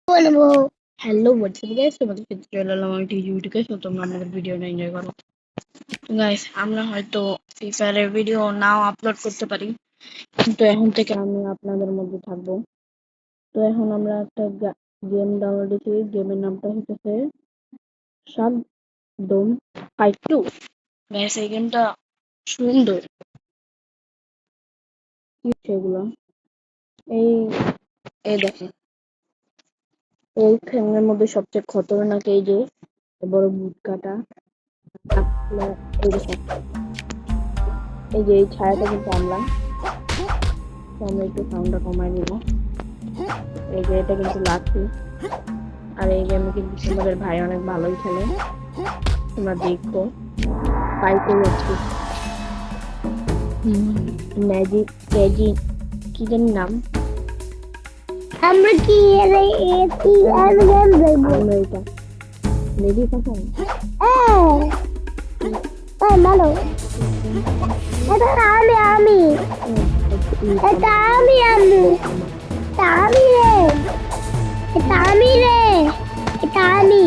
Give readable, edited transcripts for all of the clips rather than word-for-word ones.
বলবো hello WhatsApp guys, তোমাদের সাথে চলে এলাম আমি টিজি ভিডিওকে। তো তোমরা আমাদের ভিডিওটা এনজয় করো। তো গাইস, আমরা হয়তো ফ্রি ফায়ারের ভিডিও নাও আপলোড করতে পারি, কিন্তু এখন থেকে আমি আপনাদের মধ্যে থাকবো। তো এখন আমরা একটা গেম ডাউনলোড করেছি, গেমের নামটা হচ্ছে শাক ডোম ফাইট টু। গাইস, এই গেমটা সুন্দর। কি সেগুলো এই এই দেখেন, এই গেমের মধ্যে সবচেয়ে খতরনাক এই যে বড় বুট কাটা। এই দেখেন, এই যে এই ছায়াটা কিন্তু আমরা একটু সাউন্ডটা কমাই দিব। এই যে এটা কিন্তু লাঠি, আর এই গেমে কিন্তু তোমাদের ভাই অনেক ভালোই খেলে, তোমরা দেখো। পাইতে যাচ্ছি ম্যাজিক ক্যাজি, কি জানি নাম। আমরা কি এটি আর গেম দেখব। আমরা এটা লেডি ফাসান ভালো। এটা আমি এটা আমি রে, এটা আমি রে, এটা আমি।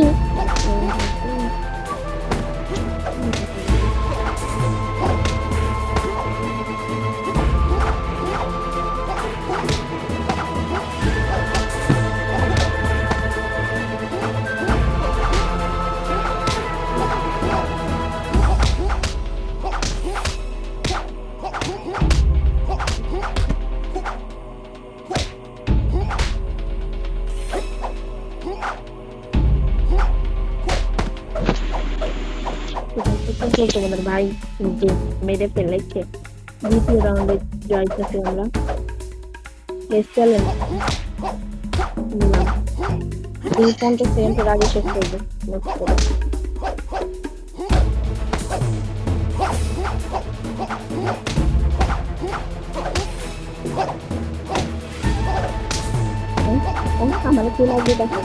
তোমাদের ভাই কিন্তু মেরে ফেলেছে। দ্বিতীয় রাউন্ডে যাইতেছি আমরা। চ্যালেঞ্জ নিলাম, 50 সেকেন্ডের আগে শেষ করবো। আমার কি লাগবে দেখো,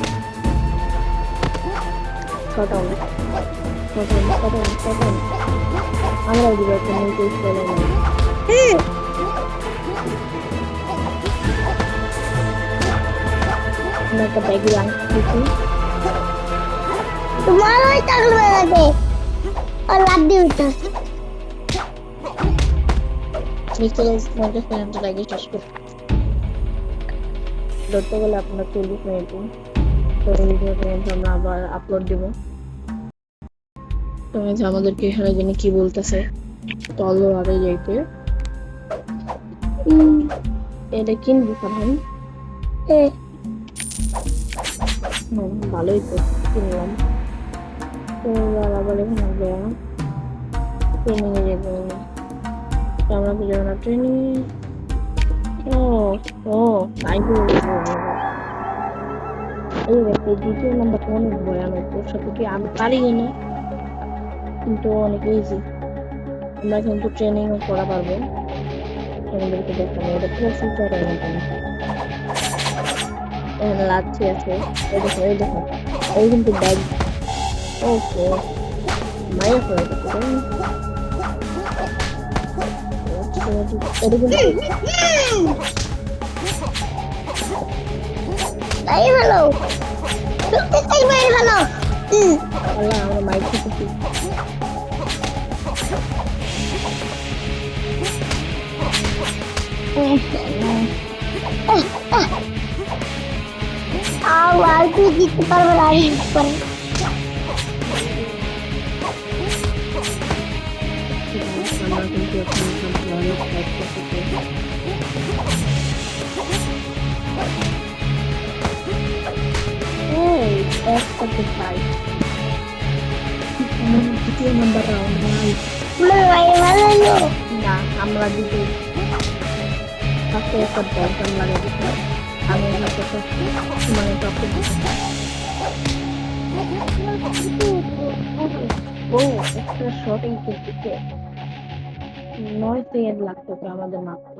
আমরা দিব একটা নিউজ চলে না। আমরা একটা ব্যাগি রাখছি, তোমার ওই টাকল বেড়াতে আর লাভ দিয়ে উঠতে লাগে শেষ করতে। ধরতে গেলে আপনার 40 মিনিট, তো আমরা আবার আপলোড দিব। তো আমাদেরকে এখানে যিনি কি বলতেছে, তলো আরে যাইতে এটা কিনবি কারণ ভালোই তো কিনলাম। তো আবার এখানে ট্রেনিং এ যাবো, আমরা কি যাবো না ট্রেনিং। এই দ্বিতীয় নাম্বারটা অনেক ভয়ানক, ওর সাথে কি আমি পারি না, কিন্তু অনেক ইজি। আমরা কিন্তু ট্রেনিংও করা পারবো। আমাদেরকে দেখতে হবে, এটা পুরো ফিচারের মতন। এখানে লাচ্ছি আছে, এই দেখো এই দেখো, এই কিন্তু ব্যাগ। ওকে মায়ের করে এটা কিন্তু তাই ভালো, ভালো। আল্লাহ, আমরা মাইক খেতেছি। আর তুই জিততে পারবে না, আমি জিততে পারবো। আমরা কিন্তু এখন অনেক ফাইট করতেছি। দ্বিতীয় নাম্বার রাউন্ড ভাই, না আমরা দিতে একটা দরকার লাগে দিতে। আমি মানে তখন ও একটা শর্টিং করতেছে, 9 সেকেন্ড লাগতো আমাদের মাত্র।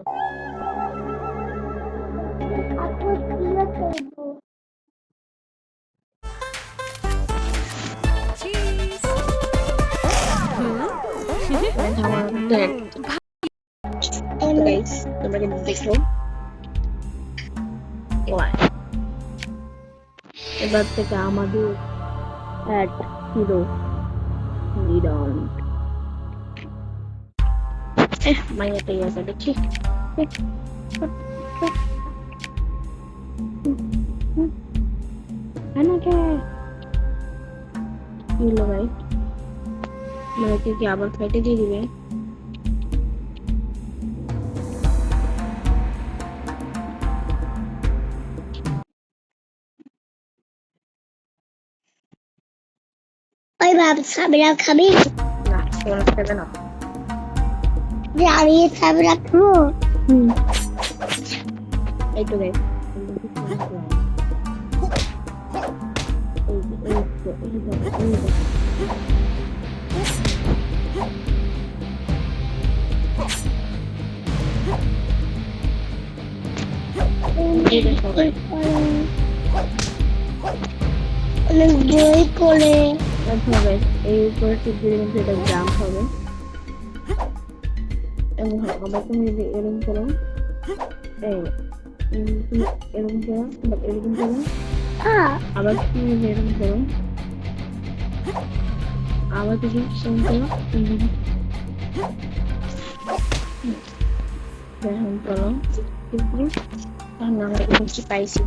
তোমরা কিন্তু দেখো এবার থেকে আমাদের অ্যাড হিরো নিরন মাইয়াটাই আছে দেখছি আমাকে কি হলো ভাই আমাকে কি আবার ফেটে দিয়ে দিবে ওই বাবা সাবিরা খাবি না কেমন খাবে না যে আমি সাবিরা খাবো এই তো গাইস অনেক বই করে আচ্ছা গাইস এই উপরে টিপ দিলে কিন্তু এটা জাম্প হবে এবং আবার তুমি যদি এরকম করো এই তুমি এরকম করো আবার এরকম করো আবার তুমি যদি এরকম করো আবার তুমি এরকম করো এখন করো কিন্তু আমরা কিছু পাইছি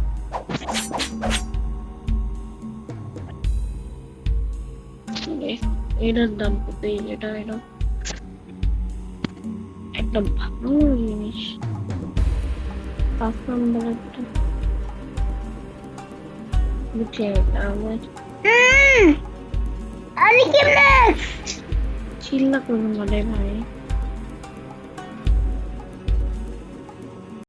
এটার দাম কত এটা এটা একটা ভালো জিনিস 5 নম্বর একটা বুঝে আমার আমি কেমনে চিল্লা করবো না রে ভাই